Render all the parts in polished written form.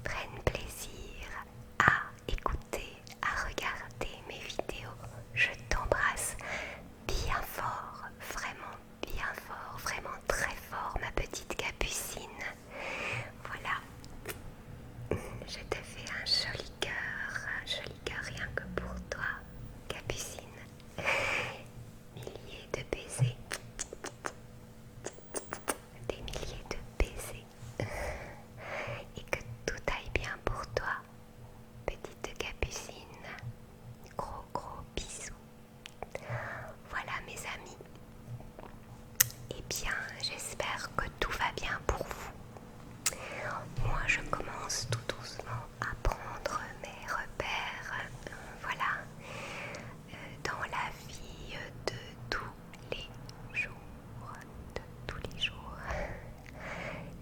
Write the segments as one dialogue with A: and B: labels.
A: prennent plaisir à écouter, à regarder mes vidéos. Je t'embrasse bien fort, vraiment très fort, ma petite Capucine. Voilà, je te fais un joli cœur rien que pour toi, Capucine. Milliers de baisers, des milliers de baisers. Et que tout aille bien pour toi, petite Capucine. Gros bisous. Voilà mes amis. Eh bien, j'espère que tout va bien pour vous. Moi, je commence tout doucement à prendre mes repères, voilà, dans la vie de tous les jours,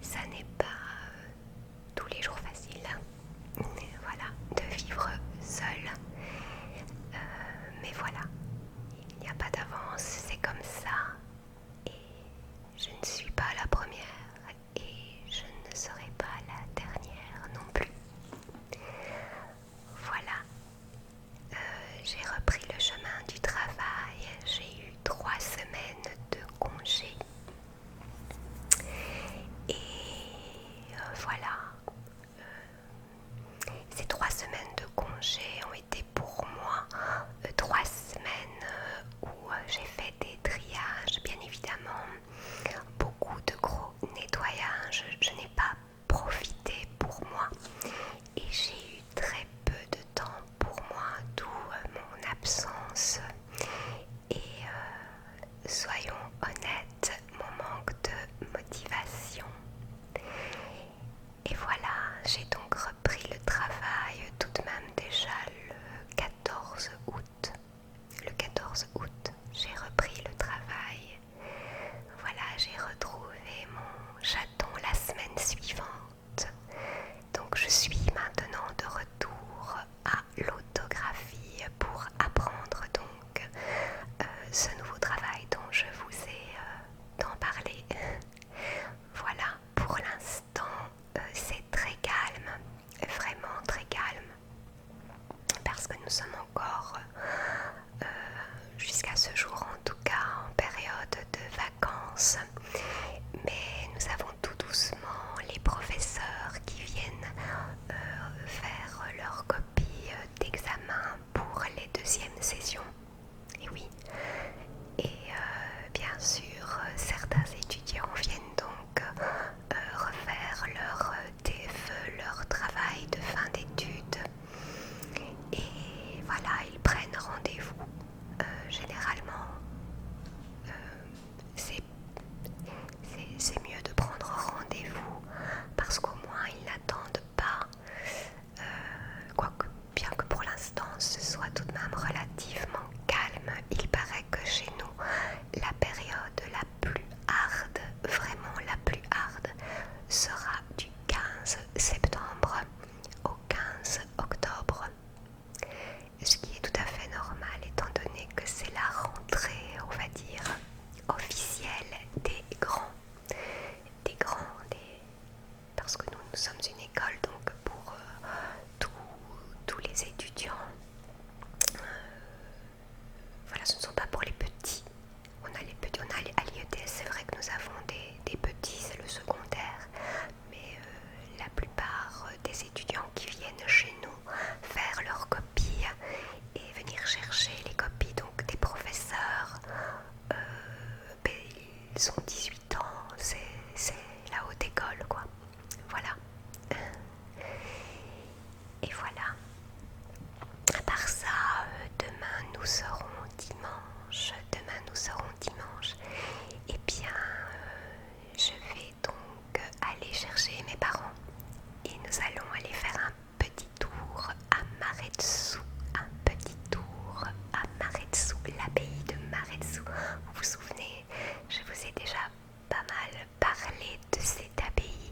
A: Ça n'est pas tous les jours facile, voilà, de vivre seul. Mais voilà, il n'y a pas d'avance, c'est comme ça. Et je ne suis pas la première et je ne serai pas la dernière non plus. Voilà, j'ai repris le chemin du travail, j'ai eu 3 semaines de congé. Et voilà, ces 3 semaines de congé ont été pour moi 3 semaines où j'ai fait des triages, bien évidemment, beaucoup de gros nettoyages. Je n'ai pas profité pour moi et j'ai eu très peu de temps pour moi, d'où mon absence et soyons honnêtes, mon manque de motivation. Et voilà, j'ai donc repris le travail tout de même déjà le 14 août. Le 14 août, j'ai repris le travail. Voilà, j'ai retrouvé mon chaton la semaine suivante. Donc je suis maintenant de retour à l'autographie pour apprendre donc ce nouveau travail dont je vous ai tant parlé. Voilà, pour l'instant, c'est très calme, vraiment très calme, parce que nous sommes encore, jusqu'à ce jour en tout cas, en période de vacances. Mais nous avons tout doucement les professeurs qui viennent faire leurs copies d'examen pour les 2e sessions. Et oui, et bien sûr, certains étudiants viennent donc refaire leur TFE, leur travail de fin d'études. Et voilà, ils prennent rendez-vous. Généralement, c'est mieux de prendre rendez-vous parce qu'au moins ils n'attendent pas, quoique bien que pour l'instant ce soit tout de même relativement calme. Il paraît que chez nous la période la plus hard, vraiment la plus hard, sera du 15 septembre au 15 octobre, ce qui est tout à fait normal étant donné que c'est la rentrée, on va dire, officielle des grands, parce que nous sommes une école donc pour tous les étudiants. Voilà, ce ne sont pas pour les petits. On a à l'IETS, c'est vrai que nous avons des petits, c'est le secondaire, mais la plupart des étudiants qui viennent chez nous faire leurs copies et venir chercher les copies donc des professeurs, ils ont 18 ans, c'est la haute école quoi. Voilà. Et voilà. À part ça, demain nous serons dimanche. Et bien, je vais donc aller chercher mes parents et nous allons aller faire un petit tour à Maretsu. L'abbaye de Maretsu. Vous vous souvenez, je vous ai déjà pas mal parlé de cette abbaye.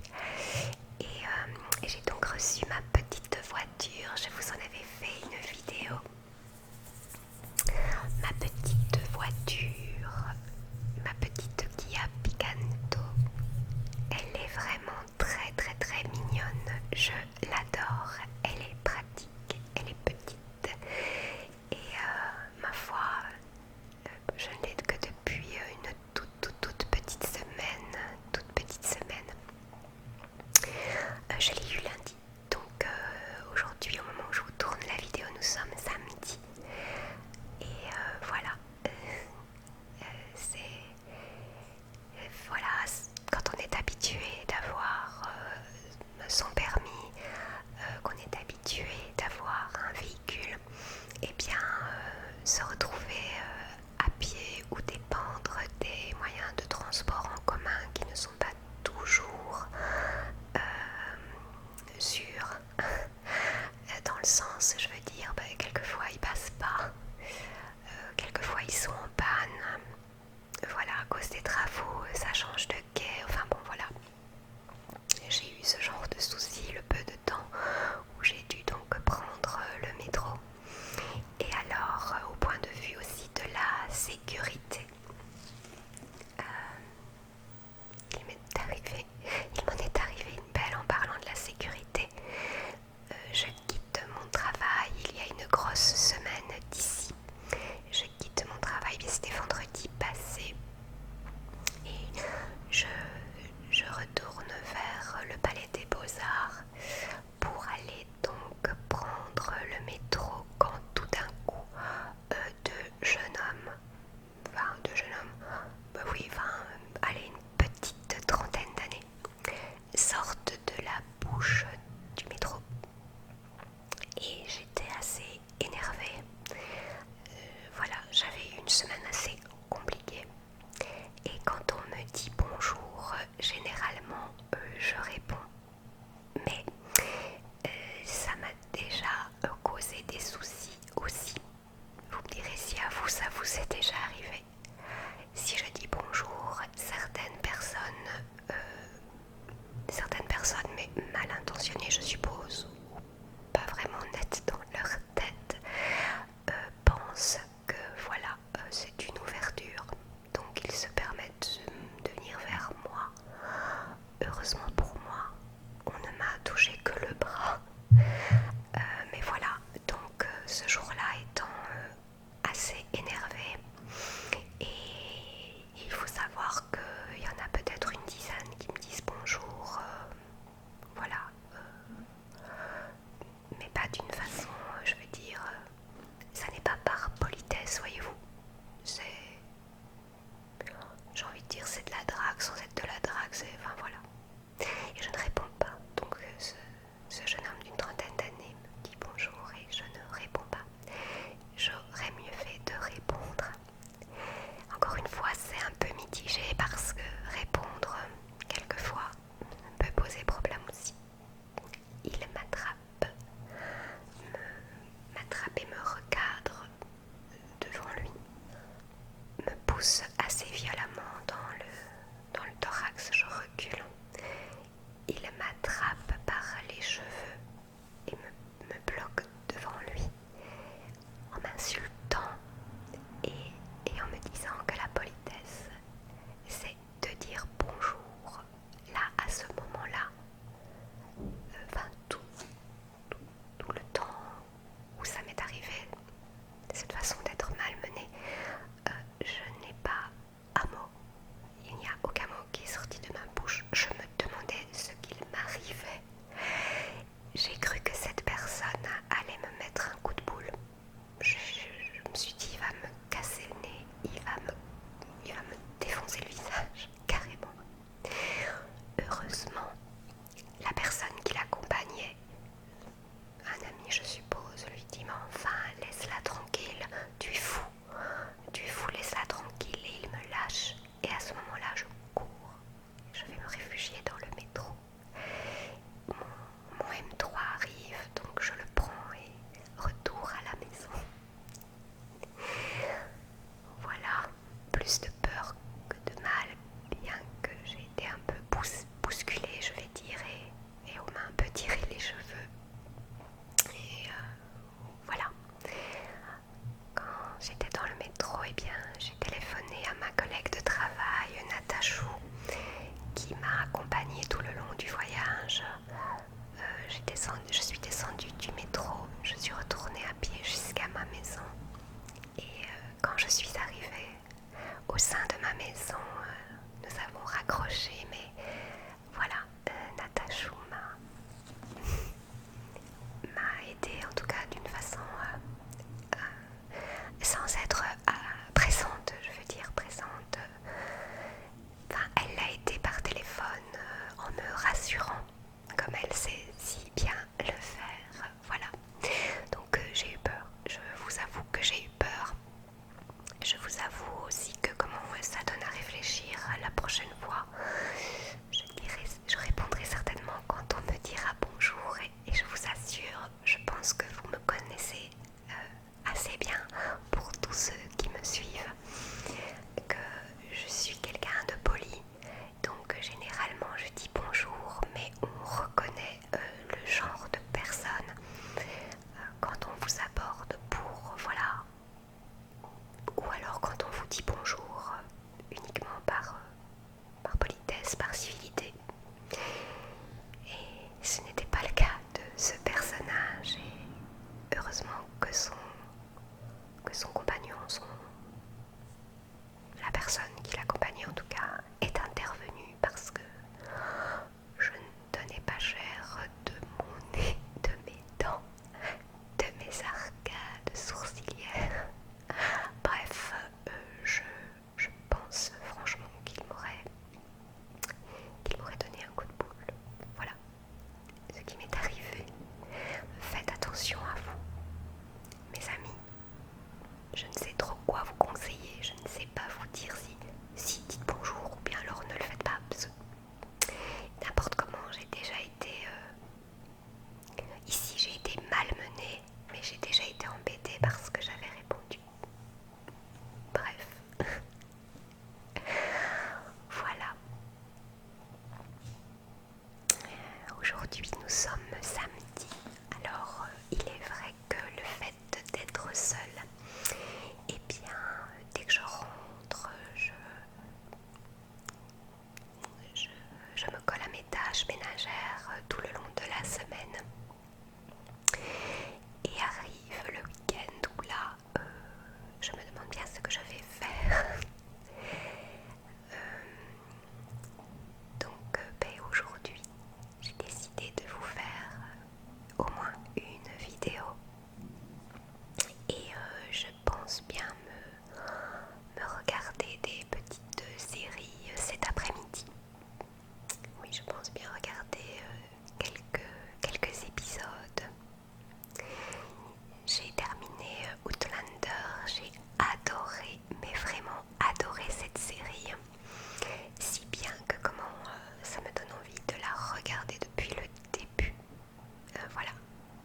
A: Et j'ai donc reçu ma petite voiture. Je vous en avais fait une vidéo. Ma petite voiture, ma petite Kia Picanto. Elle est vraiment très mignonne. Je l'adore. le sens, je veux dire, quelquefois ils passent pas, quelquefois ils sont en panne, voilà, à cause des travaux, ça change de quai, enfin bon voilà. J'ai eu ce genre de soucis le peu de temps où j'ai dû donc prendre le métro. Et alors, au point de vue aussi de la sécurité, il m'en est arrivé une belle en parlant de la sécurité. Je quitte mon travail il y a une grosse semaine d'ici. Je quitte mon travail, c'était vendredi passé. Et je retourne vers le Palais des Beaux-Arts pour aller donc prendre le métro quand tout d'un coup deux jeunes hommes, allez, une petite trentaine d'années, sortent de la bouche du métro. Et j'étais assez énervée. Voilà, j'avais eu une semaine assez compliquée. Et quand on me dit bonjour, généralement je réponds. Mais ça m'a déjà causé des soucis aussi. Vous me direz si à vous ça vous est déjà arrivé. Si je dis bonjour, certaines personnes, mais mal intentionnées je suppose, ou pas vraiment nettes dans leur tête, pensent que voilà, c'est une ouverture. Donc ils se permettent de venir vers moi. Heureusement pour moi, on ne m'a touché que le bras. Mais voilà, donc ce jour-là étant assez énervée, et il faut savoir qu'il y en a peut-être une dizaine qui me disent bonjour, voilà, mais pas d'une façon, je veux dire, ça n'est pas par politesse, voyez-vous, j'ai envie de dire c'est de la drague sans être de la drague, enfin voilà. Et je ne réponds pas, donc ce jeune homme d'une trentaine d'années me dit bonjour et je ne réponds pas. J'aurais mieux fait de répondre. Encore une fois, c'est un peu mitigé parce que répondre, quelquefois, peut poser problème aussi. Il m'attrape et me recadre devant lui, me pousse assez violemment dans le thorax, je recule. Il m'attrape par les cheveux et me bloque devant lui en m'insultant et en me disant que la politesse, c'est de dire bonjour. Là, à ce moment-là, tout le temps où ça m'est arrivé, cette façon d'être malmenée, je n'ai pas un mot. Il n'y a aucun mot qui est sorti de ma bouche. Je me demandais ce qu'il m'arrivait. J'ai cru que cette personne allait me mettre un coup de boule. Je me suis dit, il va me casser le nez, il va me défoncer le visage, carrément. Heureusement, la personne qui l'accompagnait, un ami je suppose, lui dit, mais enfin, laisse-la tranquille, tu es fou, laisse-la tranquille, et il me lâche. Et à ce moment-là, je cours, je vais me réfugier dans le métro. Mon M3 arrive, donc je le prends et retour à la maison. Voilà, plus de peur que de mal, bien que j'ai été un peu bousculée, je vais dire, et on m'a un peu tiré les cheveux. Et voilà. Quand j'étais dans le métro, eh bien, j'ai téléphoné à ma collègue de travail, Natachou, qui m'a accompagnée tout le long du voyage. Je suis descendue du métro, je suis retournée à pied jusqu'à ma maison. Et quand je suis arrivée au sein de ma maison, nous avons raccroché, mais voilà, Natachou m'a aidée, en tout cas d'une façon sans être présente, je veux dire présente. Enfin, elle l'a été par téléphone en me rassurant, comme elle sait si bien le faire. Voilà. Donc j'ai eu peur. Je vous avoue que j'ai eu peur. Je vous avoue aussi que comment ça donne à réfléchir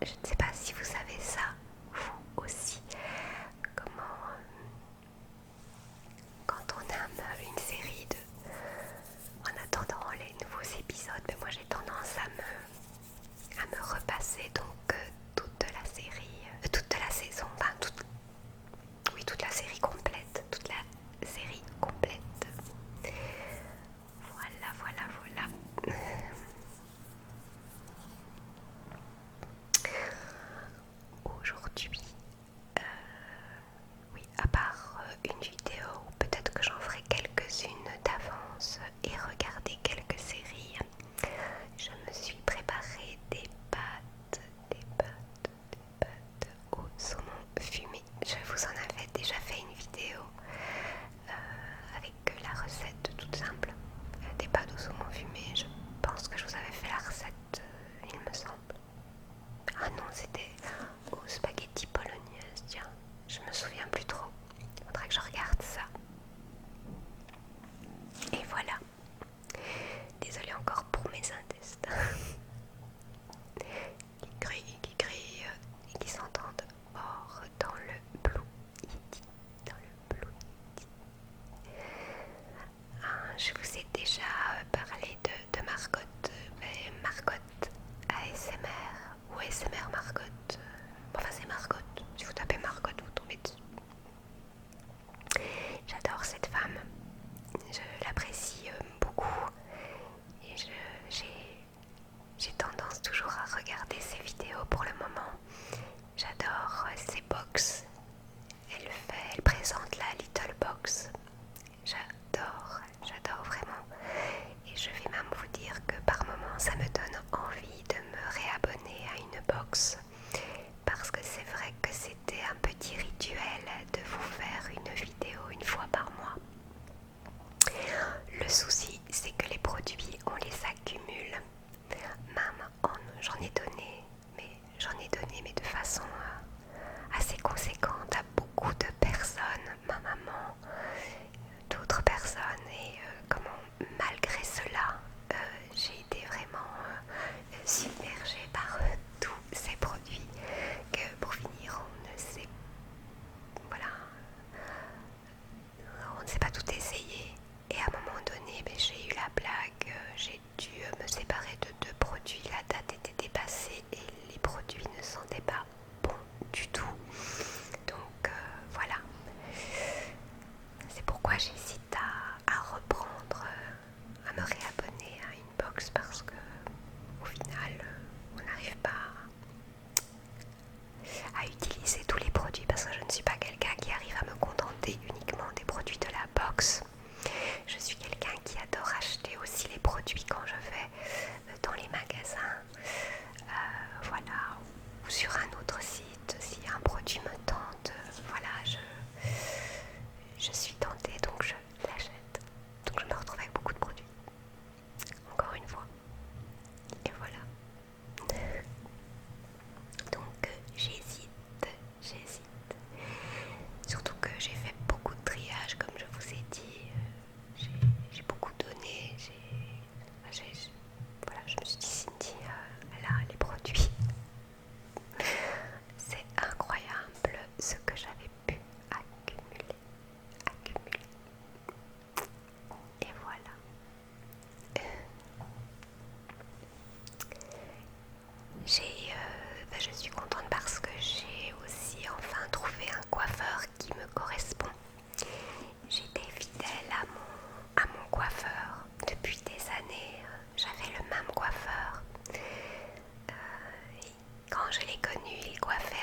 A: Je ne sais pas si vous savez ça, vous aussi, comment quand on aime une série en attendant les nouveaux épisodes, mais moi j'ai tendance à me repasser donc toute la série, toute la saison, enfin toute la série complète, toute la série complète. Voilà. Aujourd'hui, oui, à part une vidéo, peut-être que j'en ferai quelques-unes d'avance et regarder quelques séries, je me suis préparé des pâtes au saumon fumé. Je vous en avais déjà fait une vidéo avec la recette toute simple des pâtes au saumon fumé. Je pense que je vous avais fait la recette, il me semble. Ah non, c'était aux spaghettis polonaises, tiens, je me souviens plus trop. Il faudrait que je regarde ça. Et voilà. Désolée encore pour mes intestins qui crient et qui s'entendent hors dans le Blue Yeti. Je vous ai déjà parlé de Marcotte, Marcotte ASMR ou ASMR Marcotte. Enfin c'est Marcotte, si vous tapez Marcotte vous tombez dessus. J'adore cette femme, je l'apprécie beaucoup et j'ai tendance toujours à regarder ses vidéos pour le moment. J'adore ses box. Elle présente la Little Box. J'adore vraiment. Et je vais même vous dire que par moments ça me donne envie de me réabonner à une box. Parce que c'est vrai que c'était un petit rituel de vous faire une vidéo une fois par mois. Le souci, c'est que les produits, on les accumule. Même j'en ai donné, mais de façon assez conséquente à beaucoup de personnes, ma maman, d'autres personnes, et malgré cela, j'ai été vraiment submergée par tous ces produits que pour finir, voilà, on ne sait pas tout essayer. Et à un moment donné, j'ai eu la blague, j'ai dû me séparer de 2 produits, la date était dépassée et les produits ne sentaient pas bon du tout. Donc voilà, c'est pourquoi j'hésite à reprendre, à me réabonner à une box parce que au final, on n'arrive pas à utiliser tous les produits parce que je ne suis pas quelqu'un qui arrive à me contenter uniquement des produits de la box. Je suis quelqu'un qui adore acheter aussi les produits quand je vais dans les magasins, voilà, ou sur un autre site. Si un produit me tente, voilà, je suis tentée donc je l'achète. Donc je me retrouve avec beaucoup de produits, encore une fois. Et voilà. Donc j'hésite. Surtout que j'ai fait beaucoup de triage, comme je vous ai dit. J'ai beaucoup donné. Voilà, je me suis dit, Cindy, là, les produits, c'est incroyable ce que j'avais pu accumuler. Et voilà. Je suis contente parce que j'ai aussi enfin trouvé un coiffeur qui me correspond. J'étais fidèle à mon coiffeur depuis des années. J'avais le même coiffeur. Et quand je l'ai connu, il coiffait